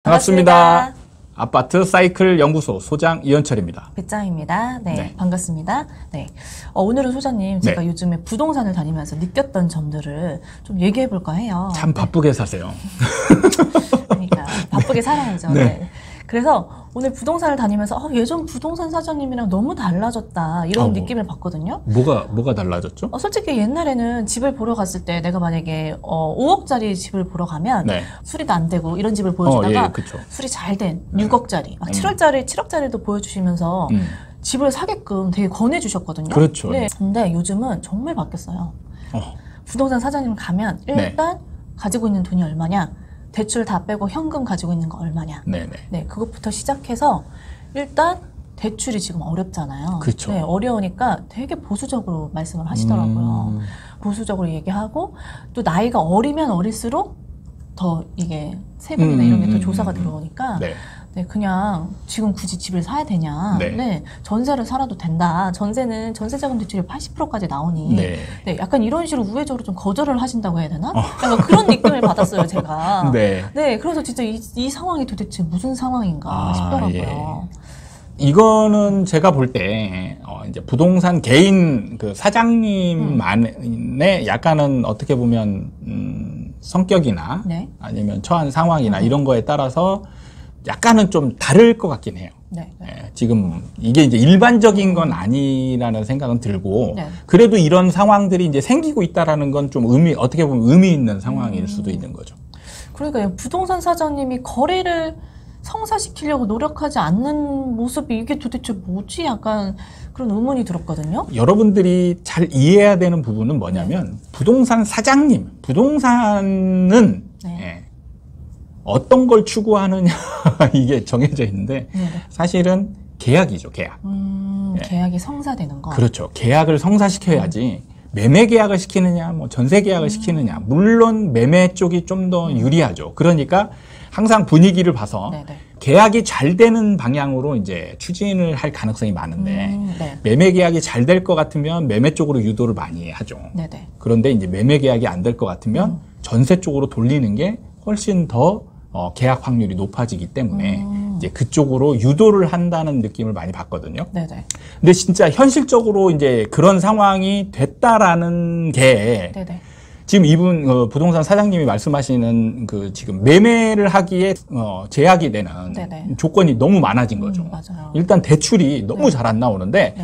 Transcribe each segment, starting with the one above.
반갑습니다. 아파트 사이클 연구소 소장 이현철입니다. 배짱입니다. 네, 네. 반갑습니다. 네, 오늘은 소장님 제가 요즘에 부동산을 다니면서 느꼈던 점들을 좀 얘기해 볼까 해요. 참 바쁘게 사세요. 그러니까 바쁘게 살아야죠. 네. 네. 그래서 오늘 부동산을 다니면서 예전 부동산 사장님이랑 너무 달라졌다 이런 느낌을 받거든요. 뭐가 달라졌죠? 솔직히 옛날에는 집을 보러 갔을 때 내가 만약에 5억짜리 집을 보러 가면 네. 수리도 안 되고 이런 집을 보여주다가 예, 그쵸. 수리 잘 된 6억짜리, 7억짜리도 보여주시면서 집을 사게끔 되게 권해주셨거든요. 그렇죠. 네. 근데 요즘은 정말 바뀌었어요. 부동산 사장님 가면 일단 가지고 있는 돈이 얼마냐, 대출 다 빼고 현금 가지고 있는 거 얼마냐. 네네. 네, 그것부터 시작해서 일단 대출이 지금 어렵잖아요. 그렇죠. 네, 어려우니까 되게 보수적으로 말씀을 하시더라고요. 보수적으로 얘기하고 또 나이가 어리면 어릴수록 더 이게 세금이나 이런 게 더 조사가 들어오니까 네, 그냥 지금 굳이 집을 사야 되냐. 네, 전세를 살아도 된다. 전세는 전세자금 대출이 80%까지 나오니. 네, 약간 이런 식으로 우회적으로 좀 거절을 하신다고 해야 되나? 약간 그런 느낌을 받았어요, 제가. 네, 그래서 진짜 이 상황이 도대체 무슨 상황인가 싶더라고요. 예. 이거는 제가 볼 때 이제 부동산 개인 그 사장님만의 약간은 어떻게 보면 성격이나 아니면 처한 상황이나 이런 거에 따라서 약간은 좀 다를 것 같긴 해요. 예, 지금 이게 이제 일반적인 건 아니라는 생각은 들고 그래도 이런 상황들이 이제 생기고 있다라는 건 좀 어떻게 보면 의미 있는 상황일 수도 있는 거죠. 그러니까 부동산 사장님이 거래를 성사시키려고 노력하지 않는 모습이 이게 도대체 뭐지? 약간 그런 의문이 들었거든요. 여러분들이 잘 이해해야 되는 부분은 뭐냐면 부동산 사장님, 부동산은 어떤 걸 추구하느냐 이게 정해져 있는데 사실은 계약이죠, 계약. 계약이 성사되는 거. 그렇죠. 계약을 성사시켜야지 매매 계약을 시키느냐, 뭐 전세 계약을 시키느냐. 물론 매매 쪽이 좀 더 유리하죠. 그러니까 항상 분위기를 봐서 계약이 잘 되는 방향으로 이제 추진을 할 가능성이 많은데 매매 계약이 잘 될 것 같으면 매매 쪽으로 유도를 많이 하죠. 그런데 이제 매매 계약이 안 될 것 같으면 전세 쪽으로 돌리는 게 훨씬 더 계약 확률이 높아지기 때문에 이제 그쪽으로 유도를 한다는 느낌을 많이 받거든요. 근데 진짜 현실적으로 이제 그런 상황이 됐다라는 게 지금 이분 부동산 사장님이 말씀하시는 그 지금 매매를 하기에 제약이 되는 조건이 너무 많아진 거죠. 일단 대출이 너무 잘 안 나오는데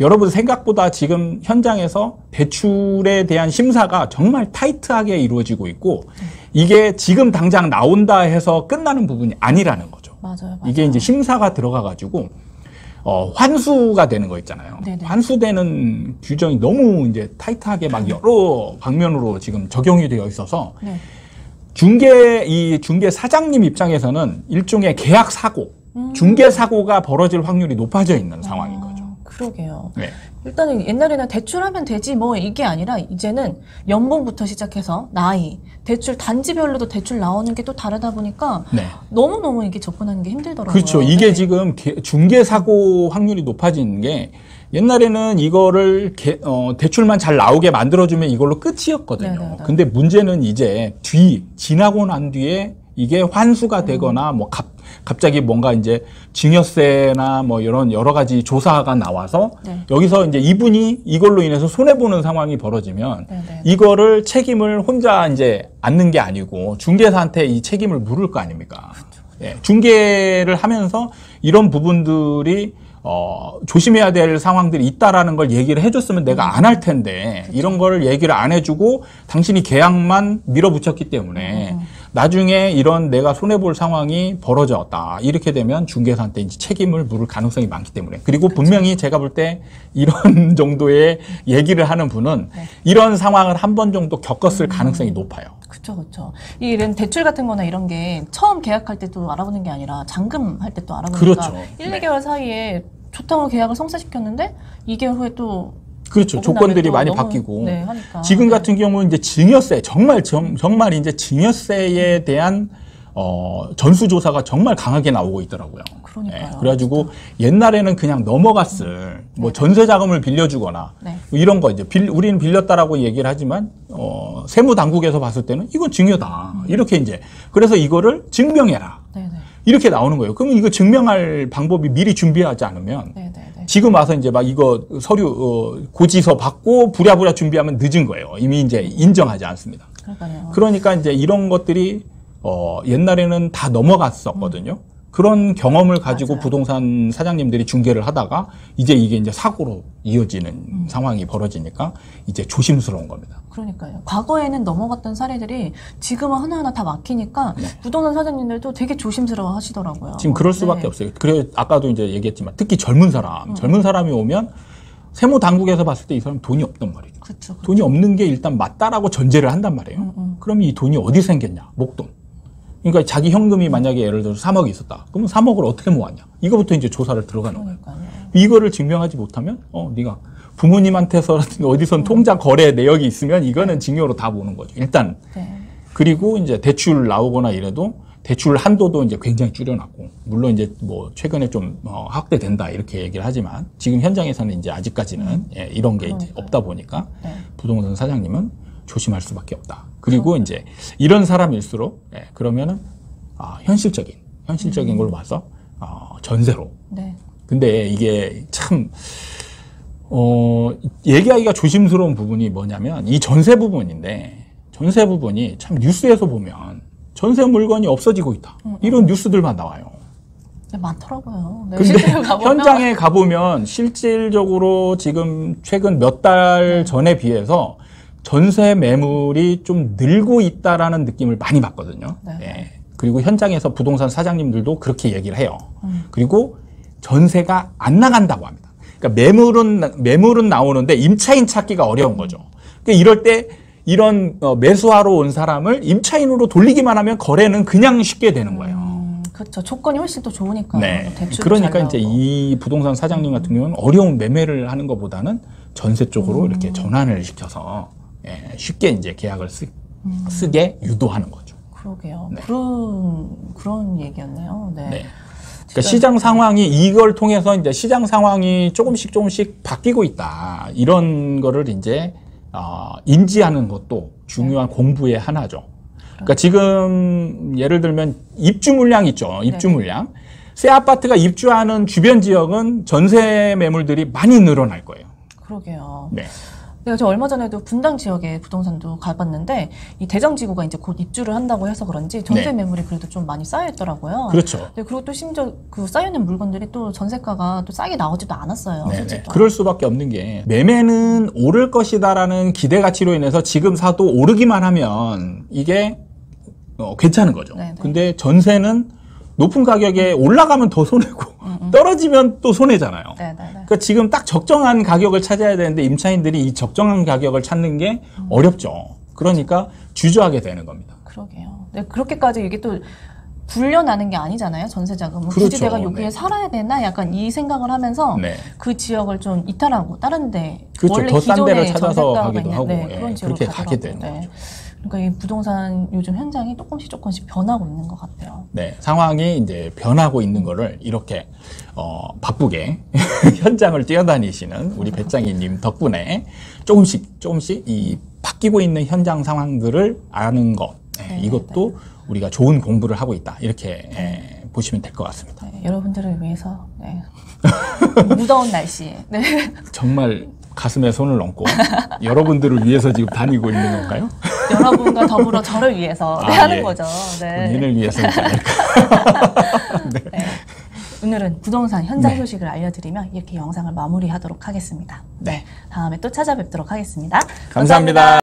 여러분 생각보다 지금 현장에서 대출에 대한 심사가 정말 타이트하게 이루어지고 있고 이게 지금 당장 나온다 해서 끝나는 부분이 아니라는 거죠. 이게 이제 심사가 들어가가지고 환수가 되는 거 있잖아요. 환수되는 규정이 너무 이제 타이트하게 막 여러 방면으로 지금 적용이 되어 있어서 중개 사장님 입장에서는 일종의 계약 사고, 중개 사고가 벌어질 확률이 높아져 있는 상황인 거죠. 그러게요. 일단은 옛날에는 대출하면 되지 뭐 이게 아니라 이제는 연봉부터 시작해서 나이, 대출 단지별로도 대출 나오는 게 또 다르다 보니까 너무너무 이게 접근하는 게 힘들더라고요. 그렇죠. 이게 지금 중개 사고 확률이 높아지는 게 옛날에는 이거를 대출만 잘 나오게 만들어주면 이걸로 끝이었거든요. 근데 문제는 이제 지나고 난 뒤에 이게 환수가 되거나 뭐 갑자기 뭔가 이제 증여세나 뭐 이런 여러 가지 조사가 나와서 여기서 이제 이분이 이걸로 인해서 손해보는 상황이 벌어지면 이거를 책임을 혼자 이제 안는 게 아니고 중개사한테 이 책임을 물을 거 아닙니까? 중개를 하면서 이런 부분들이 조심해야 될 상황들이 있다라는 걸 얘기를 해줬으면 내가 안 할 텐데 이런 거를 얘기를 안 해주고 당신이 계약만 밀어붙였기 때문에 나중에 이런 내가 손해볼 상황이 벌어졌다 이렇게 되면 중개사한테 이제 책임을 물을 가능성이 많기 때문에 그리고 분명히 제가 볼 때 이런 정도의 얘기를 하는 분은 이런 상황을 한 번 정도 겪었을 가능성이 높아요. 그렇죠. 이런 대출 같은 거나 이런 게 처음 계약할 때도 알아보는 게 아니라 잔금할 때 또 알아보니까 1, 2개월 사이에 좋다고 계약을 성사시켰는데 2개월 후에 또 조건들이 많이 바뀌고 지금 같은 경우는 이제 증여세 정말 이제 증여세에 대한 전수조사가 정말 강하게 나오고 있더라고요. 그래가지고 옛날에는 그냥 넘어갔을 뭐 전세자금을 빌려주거나 뭐 이런 거 이제 우리는 빌렸다라고 얘기를 하지만 세무당국에서 봤을 때는 이건 증여다 이렇게 이제 그래서 이거를 증명해라. 이렇게 나오는 거예요. 그러면 이거 증명할 방법이 미리 준비하지 않으면 지금 와서 이제 막 이거 서류 고지서 받고 부랴부랴 준비하면 늦은 거예요. 이미 이제 인정하지 않습니다. 그러니까 이제 이런 것들이 옛날에는 다 넘어갔었거든요. 그런 경험을 가지고 부동산 사장님들이 중개를 하다가 이제 이게 이제 사고로 이어지는 상황이 벌어지니까 이제 조심스러운 겁니다. 그러니까요. 과거에는 넘어갔던 사례들이 지금은 하나하나 다 막히니까 부동산 사장님들도 되게 조심스러워 하시더라고요. 지금 그럴 수밖에 없어요. 그래 아까도 이제 얘기했지만 특히 젊은 사람이 오면 세무 당국에서 봤을 때 이 사람 돈이 없단 말이죠. 그쵸. 돈이 없는 게 일단 맞다라고 전제를 한단 말이에요. 그럼 이 돈이 어디서 생겼냐? 목돈. 그러니까 자기 현금이 만약에 예를 들어서 3억이 있었다. 그러면 3억을 어떻게 모았냐? 이거부터 이제 조사를 들어가는 거예요. 이거를 증명하지 못하면 네가 부모님한테서 어디선 통장 거래 내역이 있으면 이거는 증여로 다 보는 거죠. 일단. 그리고 이제 대출 나오거나 이래도 대출 한도도 이제 굉장히 줄여놨고, 물론 이제 뭐 최근에 좀 확대된다 이렇게 얘기를 하지만 지금 현장에서는 이제 아직까지는 이런 게 이제 없다 보니까 부동산 사장님은 조심할 수밖에 없다. 그리고 이제 이런 사람일수록 그러면은 현실적인 걸로 봐서 전세로. 근데 이게 참 얘기하기가 조심스러운 부분이 뭐냐면 이 전세 부분인데, 전세 부분이 참 뉴스에서 보면 전세 물건이 없어지고 있다. 이런 뉴스들만 나와요. 많더라고요. 근데 현장에 가보면 실질적으로 지금 최근 몇 달 전에 비해서 전세 매물이 좀 늘고 있다라는 느낌을 많이 받거든요. 그리고 현장에서 부동산 사장님들도 그렇게 얘기를 해요. 그리고 전세가 안 나간다고 합니다. 그러니까 매물은 나오는데 임차인 찾기가 어려운 거죠. 그러니까 이럴 때 이런 매수하러 온 사람을 임차인으로 돌리기만 하면 거래는 그냥 쉽게 되는 거예요. 그렇죠. 조건이 훨씬 더 좋으니까. 그러니까 이제 이 부동산 사장님 같은 경우는 어려운 매매를 하는 것보다는 전세 쪽으로 이렇게 전환을 시켜서 쉽게 이제 계약을 쓰게 유도하는 거죠. 그러게요. 그런 얘기였네요. 그러니까 시장 상황이 이걸 통해서 이제 시장 상황이 조금씩 바뀌고 있다. 이런 거를 이제 인지하는 것도 중요한 공부의 하나죠. 그러니까 지금 예를 들면 입주 물량 있죠. 입주 물량. 새 아파트가 입주하는 주변 지역은 전세 매물들이 많이 늘어날 거예요. 그러게요. 저 얼마 전에도 분당 지역에 부동산도 가봤는데 이 대정지구가 이제 곧 입주를 한다고 해서 그런지 전세 매물이 그래도 좀 많이 쌓여 있더라고요. 그렇죠. 그리고 또 심지어 그 쌓여 있는 물건들이 또 전세가가 또 싸게 나오지도 않았어요. 그럴 수밖에 없는 게 매매는 오를 것이다라는 기대 가치로 인해서 지금 사도 오르기만 하면 이게 괜찮은 거죠. 근데 전세는 높은 가격에 올라가면 더 손해고 떨어지면 또 손해잖아요. 그러니까 지금 딱 적정한 가격을 찾아야 되는데 임차인들이 이 적정한 가격을 찾는 게 어렵죠. 그러니까 주저하게 되는 겁니다. 그러게요. 그렇게까지 이게 또 불려나는 게 아니잖아요. 전세 자금은. 굳이 내가 여기에 살아야 되나? 약간 이 생각을 하면서 그 지역을 좀 이탈하고 다른 데 원래 더 싼 데를 기존에 찾아서 가기도 하고 그런 지역으로 그렇게 가게 되는 거죠. 그러니까 이 부동산 요즘 현장이 조금씩 변하고 있는 것 같아요. 상황이 이제 변하고 있는 거를 이렇게 바쁘게 현장을 뛰어다니시는 우리 배짱이님 덕분에 조금씩 이 바뀌고 있는 현장 상황들을 아는 것, 이것도 우리가 좋은 공부를 하고 있다. 이렇게 보시면 될 것 같습니다. 여러분들을 위해서 무더운 날씨에 정말 가슴에 손을 얹고 여러분들을 위해서 지금 다니고 있는 건가요? 여러분과 더불어 저를 위해서 하는 거죠. 본인을 위해서이지 않을까. 오늘은 부동산 현장 소식을 알려드리며 이렇게 영상을 마무리하도록 하겠습니다. 다음에 또 찾아뵙도록 하겠습니다. 감사합니다.